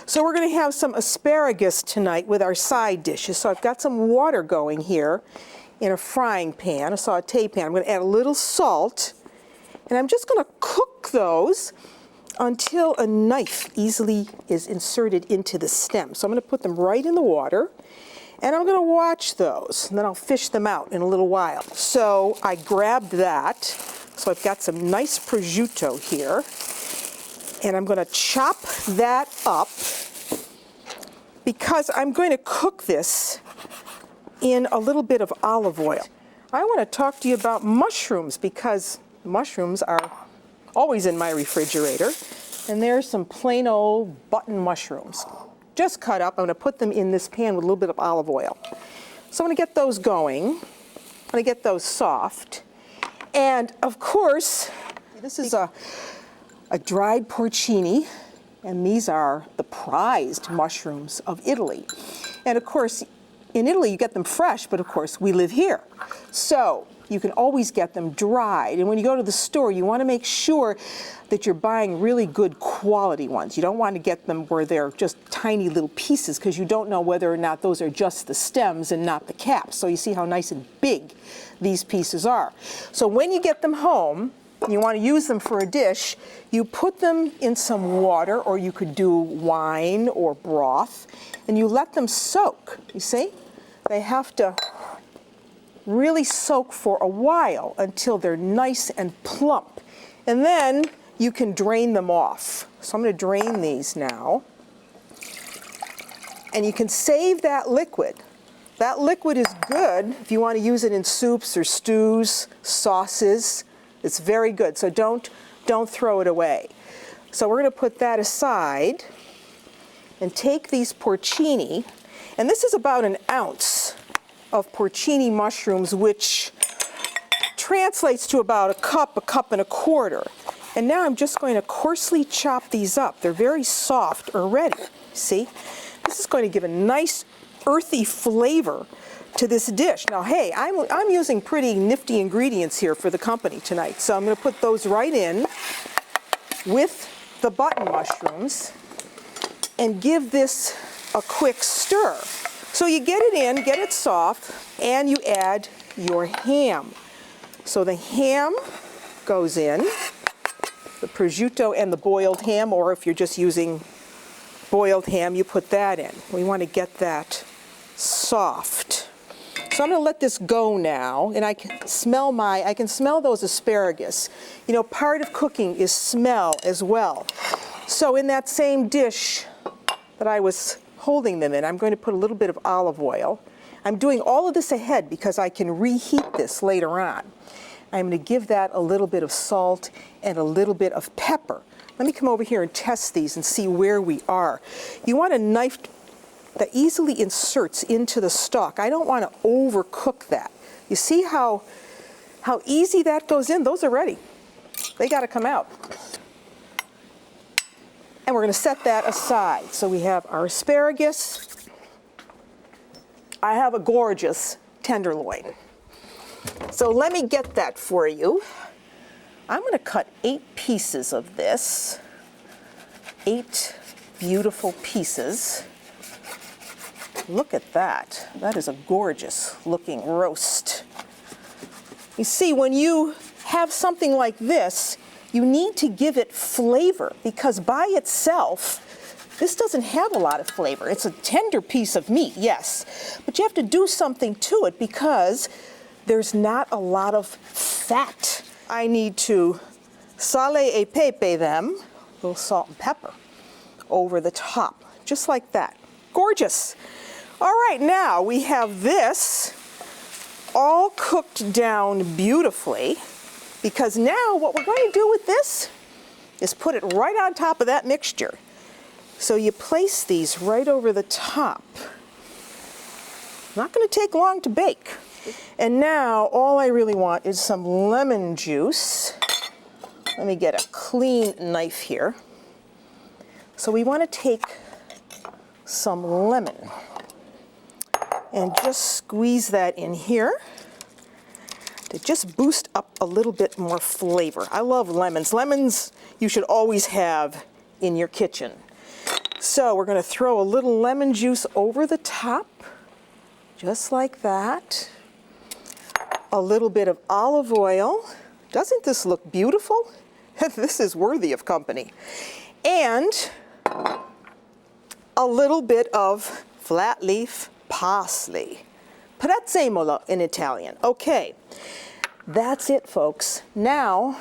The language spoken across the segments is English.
So we're going to have some asparagus tonight with our side dishes. So I've got some water going here in a frying pan, a sauté pan. I'm going to add a little salt, and I'm just going to cook those until a knife easily is inserted into the stem. So I'm going to put them right in the water, and I'm going to watch those, and then I'll fish them out in a little while. So I grabbed that. So I've got some nice prosciutto here, and I'm going to chop that up because I'm going to cook this in a little bit of olive oil. I want to talk to you about mushrooms because mushrooms are always in my refrigerator, and there's some plain old button mushrooms. Just cut up. I'm going to put them in this pan with a little bit of olive oil. So I'm going to get those going. I'm going to get those soft. And of course, this is a dried porcini, and these are the prized mushrooms of Italy. And of course, in Italy you get them fresh, but of course we live here. So you can always get them dried. And when you go to the store, you want to make sure that you're buying really good quality ones. You don't want to get them where they're just tiny little pieces because you don't know whether or not those are just the stems and not the caps. So you see how nice and big these pieces are. So when you get them home, you want to use them for a dish, you put them in some water, or you could do wine or broth, and you let them soak. You see? They have to really soak for a while until they're nice and plump. And then you can drain them off. So I'm going to drain these now. And you can save that liquid. That liquid is good if you want to use it in soups or stews, sauces. It's very good, so don't throw it away. So we're going to put that aside and take these porcini, and this is about an ounce of porcini mushrooms, which translates to about a cup and a quarter. And now I'm just going to coarsely chop these up. They're very soft already, see? This is going to give a nice earthy flavor to this dish. Now, hey, I'm using pretty nifty ingredients here for the company tonight, so I'm going to put those right in with the button mushrooms and give this a quick stir. So you get it in, get it soft, and you add your ham. So the ham goes in, the prosciutto and the boiled ham, or if you're just using boiled ham, you put that in. We want to get that soft. So I'm going to let this go now, and I can smell those asparagus. You know, part of cooking is smell as well. So in that same dish that I was holding them in, I'm going to put a little bit of olive oil. I'm doing all of this ahead because I can reheat this later on. I'm going to give that a little bit of salt and a little bit of pepper. Let me come over here and test these and see where we are. You want a knife that easily inserts into the stock. I don't want to overcook that. You see how easy that goes in? Those are ready. They got to come out. And we're going to set that aside. So we have our asparagus. I have a gorgeous tenderloin. So let me get that for you. I'm going to cut 8 pieces of this. 8 beautiful pieces. Look at that. That is a gorgeous looking roast. You see, when you have something like this, you need to give it flavor because by itself, this doesn't have a lot of flavor. It's a tender piece of meat, yes, but you have to do something to it because there's not a lot of fat. I need to sale e pepe them, a little salt and pepper, over the top, just like that. Gorgeous. All right, now we have this all cooked down beautifully because now what we're going to do with this is put it right on top of that mixture. So you place these right over the top. Not going to take long to bake. And now all I really want is some lemon juice. Let me get a clean knife here. So we want to take some lemon and just squeeze that in here to just boost up a little bit more flavor. I love lemons. Lemons you should always have in your kitchen. So we're going to throw a little lemon juice over the top, just like that. A little bit of olive oil. Doesn't this look beautiful? This is worthy of company. And a little bit of flat leaf parsley. Prezzemolo in Italian. Okay, that's it, folks. Now,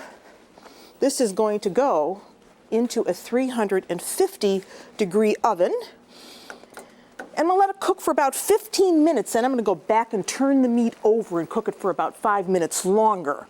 this is going to go into a 350-degree oven. And we'll let it cook for about 15 minutes. Then I'm going to go back and turn the meat over and cook it for about 5 minutes longer.